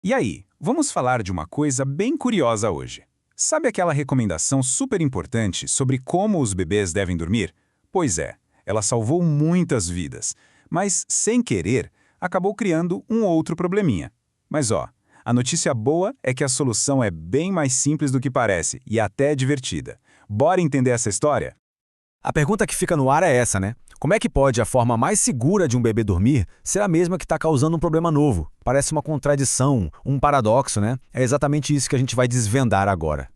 E aí, vamos falar de uma coisa bem curiosa hoje. Sabe aquela recomendação super importante sobre como os bebês devem dormir? Pois é, ela salvou muitas vidas, mas, sem querer, acabou criando um outro probleminha. Mas a notícia boa é que a solução é bem mais simples do que parece e até divertida. Bora entender essa história? A pergunta que fica no ar é essa, né? Como é que pode a forma mais segura de um bebê dormir ser a mesma que está causando um problema novo? Parece uma contradição, um paradoxo, né? É exatamente isso que a gente vai desvendar agora.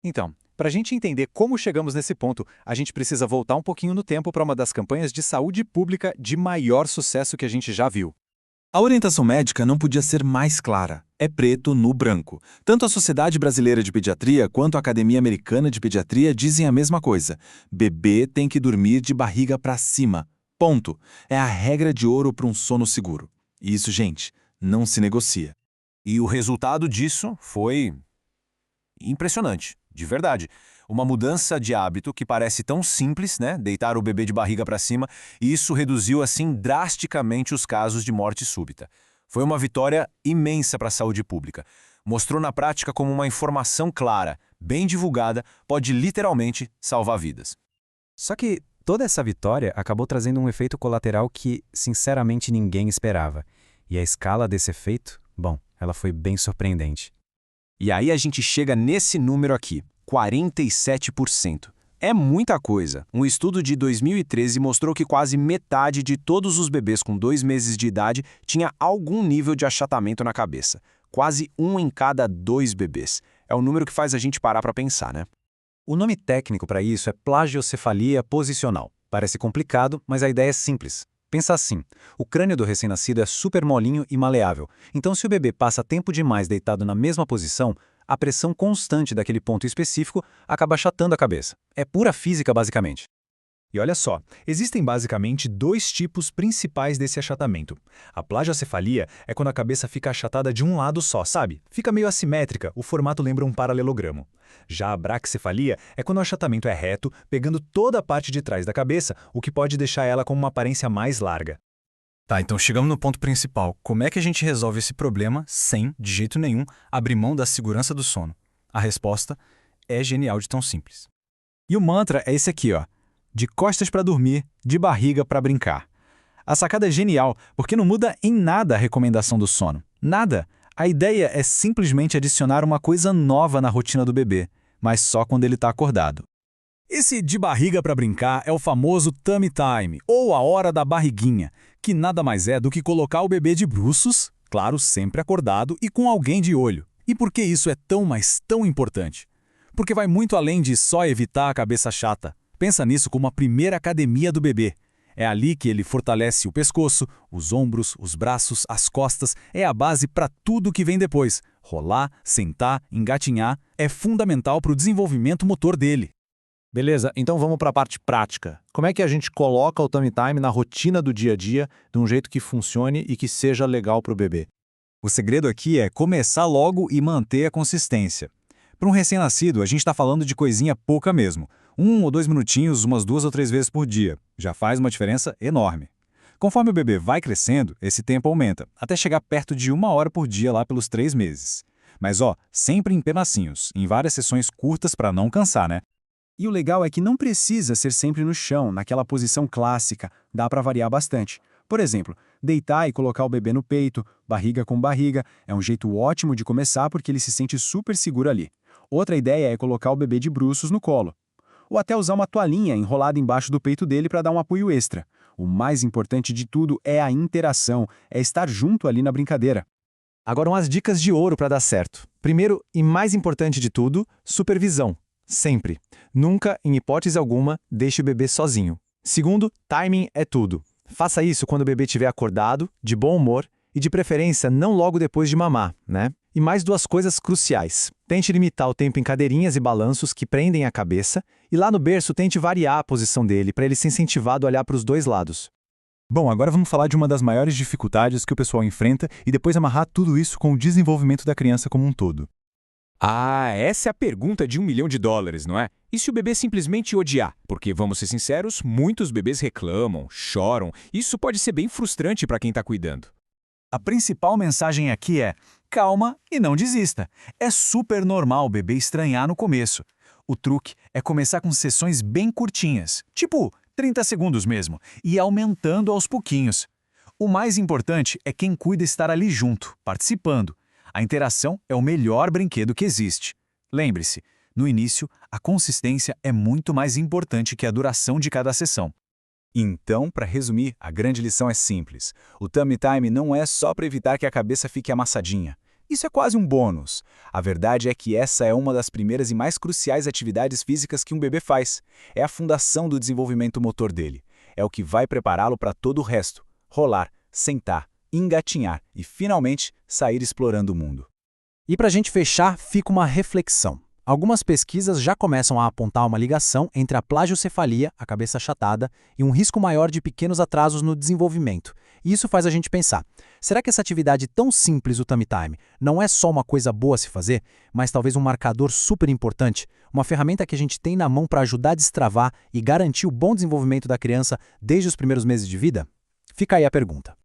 Então, para a gente entender como chegamos nesse ponto, a gente precisa voltar um pouquinho no tempo para uma das campanhas de saúde pública de maior sucesso que a gente já viu. A orientação médica não podia ser mais clara. É preto no branco. Tanto a Sociedade Brasileira de Pediatria quanto a Academia Americana de Pediatria dizem a mesma coisa. Bebê tem que dormir de barriga para cima. Ponto. É a regra de ouro para um sono seguro. E isso, gente, não se negocia. E o resultado disso foi impressionante, de verdade. Uma mudança de hábito que parece tão simples, né? Deitar o bebê de barriga para cima, e isso reduziu assim drasticamente os casos de morte súbita. Foi uma vitória imensa para a saúde pública. Mostrou na prática como uma informação clara, bem divulgada, pode literalmente salvar vidas. Só que toda essa vitória acabou trazendo um efeito colateral que, sinceramente, ninguém esperava. E a escala desse efeito, bom, ela foi bem surpreendente. E aí a gente chega nesse número aqui, 47%. É muita coisa. Um estudo de 2013 mostrou que quase metade de todos os bebês com 2 meses de idade tinha algum nível de achatamento na cabeça. Quase 1 em cada 2 bebês. É um número que faz a gente parar para pensar, né? O nome técnico para isso é plagiocefalia posicional. Parece complicado, mas a ideia é simples. Pensa assim, o crânio do recém-nascido é super molinho e maleável, então se o bebê passa tempo demais deitado na mesma posição, a pressão constante daquele ponto específico acaba achatando a cabeça. É pura física, basicamente. E olha só, existem basicamente 2 tipos principais desse achatamento. A plagiocefalia é quando a cabeça fica achatada de um lado só, sabe? Fica meio assimétrica, o formato lembra um paralelogramo. Já a braquicefalia é quando o achatamento é reto, pegando toda a parte de trás da cabeça, o que pode deixar ela com uma aparência mais larga. Tá, então chegamos no ponto principal. Como é que a gente resolve esse problema sem, de jeito nenhum, abrir mão da segurança do sono? A resposta é genial de tão simples. E o mantra é esse aqui, ó. De costas para dormir, de barriga para brincar. A sacada é genial, porque não muda em nada a recomendação do sono. Nada. A ideia é simplesmente adicionar uma coisa nova na rotina do bebê, mas só quando ele está acordado. Esse de barriga para brincar é o famoso tummy time, ou a hora da barriguinha, que nada mais é do que colocar o bebê de bruços, claro, sempre acordado e com alguém de olho. E por que isso é tão, mas tão importante? Porque vai muito além de só evitar a cabeça chata. Pensa nisso como a primeira academia do bebê. É ali que ele fortalece o pescoço, os ombros, os braços, as costas. É a base para tudo que vem depois. Rolar, sentar, engatinhar é fundamental para o desenvolvimento motor dele. Beleza, então vamos para a parte prática. Como é que a gente coloca o tummy time na rotina do dia a dia de um jeito que funcione e que seja legal para o bebê? O segredo aqui é começar logo e manter a consistência. Para um recém-nascido, a gente está falando de coisinha pouca mesmo. 1 ou 2 minutinhos, umas 2 ou 3 vezes por dia. Já faz uma diferença enorme. Conforme o bebê vai crescendo, esse tempo aumenta, até chegar perto de 1 hora por dia lá pelos 3 meses. Mas sempre em pedacinhos, em várias sessões curtas para não cansar, né? E o legal é que não precisa ser sempre no chão, naquela posição clássica, dá para variar bastante. Por exemplo, deitar e colocar o bebê no peito, barriga com barriga, é um jeito ótimo de começar porque ele se sente super seguro ali. Outra ideia é colocar o bebê de bruços no colo. Ou até usar uma toalhinha enrolada embaixo do peito dele para dar um apoio extra. O mais importante de tudo é a interação, é estar junto ali na brincadeira. Agora umas dicas de ouro para dar certo. Primeiro, e mais importante de tudo, supervisão. Sempre. Nunca, em hipótese alguma, deixe o bebê sozinho. Segundo, timing é tudo. Faça isso quando o bebê estiver acordado, de bom humor e de preferência não logo depois de mamar, né? E mais 2 coisas cruciais. Tente limitar o tempo em cadeirinhas e balanços que prendem a cabeça e lá no berço tente variar a posição dele para ele ser incentivado a olhar para os 2 lados. Bom, agora vamos falar de uma das maiores dificuldades que o pessoal enfrenta e depois amarrar tudo isso com o desenvolvimento da criança como um todo. Ah, essa é a pergunta de $1 milhão, não é? E se o bebê simplesmente odiar? Porque, vamos ser sinceros, muitos bebês reclamam, choram. Isso pode ser bem frustrante para quem está cuidando. A principal mensagem aqui é: calma e não desista. É super normal o bebê estranhar no começo. O truque é começar com sessões bem curtinhas, tipo 30 segundos mesmo, e ir aumentando aos pouquinhos. O mais importante é quem cuida estar ali junto, participando. A interação é o melhor brinquedo que existe. Lembre-se, no início, a consistência é muito mais importante que a duração de cada sessão. Então, para resumir, a grande lição é simples. O tummy time não é só para evitar que a cabeça fique amassadinha. Isso é quase um bônus. A verdade é que essa é uma das primeiras e mais cruciais atividades físicas que um bebê faz. É a fundação do desenvolvimento motor dele. É o que vai prepará-lo para todo o resto. Rolar, sentar, engatinhar e, finalmente, sair explorando o mundo. E para a gente fechar, fica uma reflexão. Algumas pesquisas já começam a apontar uma ligação entre a plagiocefalia, a cabeça achatada, e um risco maior de pequenos atrasos no desenvolvimento. E isso faz a gente pensar, será que essa atividade tão simples, o tummy time, não é só uma coisa boa a se fazer, mas talvez um marcador super importante, uma ferramenta que a gente tem na mão para ajudar a destravar e garantir o bom desenvolvimento da criança desde os primeiros meses de vida? Fica aí a pergunta.